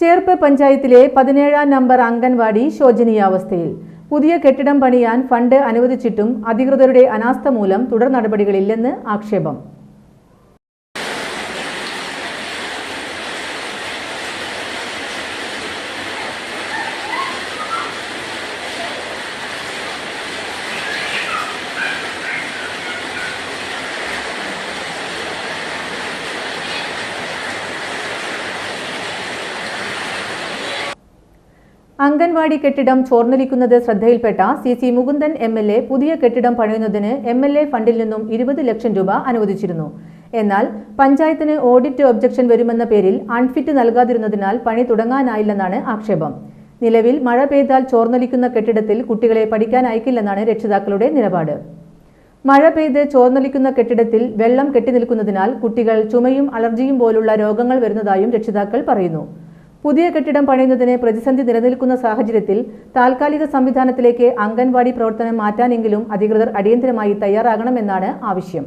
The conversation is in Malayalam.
ചേർപ്പ് പഞ്ചായത്തിലെ 17-ാം നമ്പർ അംഗൻവാടി ശോചനീയാവസ്ഥയിൽ. പുതിയ കെട്ടിടം പണിയാൻ ഫണ്ട് അനുവദിച്ചിട്ടും അധികൃതരുടെ അനാസ്ഥ മൂലം തുടർ നടപടികളില്ലെന്ന് ആക്ഷേപം. അംഗൻവാടി കെട്ടിടം ചോർന്നൊലിക്കുന്നത് ശ്രദ്ധയിൽപ്പെട്ട CC മുകുന്ദൻ MLA പുതിയ കെട്ടിടം പണിയുന്നതിന് MLA ഫണ്ടിൽ നിന്നും 20 ലക്ഷം രൂപ അനുവദിച്ചിരുന്നു. എന്നാൽ പഞ്ചായത്തിന് ഓഡിറ്റ് ഒബ്ജക്ഷൻ വരുമെന്ന പേരിൽ അൺഫിറ്റ് നൽകാതിരുന്നതിനാൽ പണി തുടങ്ങാനായില്ലെന്നാണ് ആക്ഷേപം. നിലവിൽ മഴ പെയ്താൽ ചോർന്നൊലിക്കുന്ന കെട്ടിടത്തിൽ കുട്ടികളെ പഠിക്കാൻ അയക്കില്ലെന്നാണ് രക്ഷിതാക്കളുടെ നിലപാട്. മഴ പെയ്ത് ചോർന്നൊലിക്കുന്ന കെട്ടിടത്തിൽ വെള്ളം കെട്ടിനിൽക്കുന്നതിനാൽ കുട്ടികൾ ചുമയും അലർജിയും പോലുള്ള രോഗങ്ങൾ വരുന്നതായും രക്ഷിതാക്കൾ പറയുന്നു. പുതിയ കെട്ടിടം പണിയുന്നതിന് പ്രതിസന്ധി നിലനിൽക്കുന്ന സാഹചര്യത്തിൽ താൽക്കാലിക സംവിധാനത്തിലേക്ക് അംഗൻവാടി പ്രവർത്തനം മാറ്റാനെങ്കിലും അധികൃതർ അടിയന്തരമായി തയ്യാറാകണമെന്നാണ് ആവശ്യം.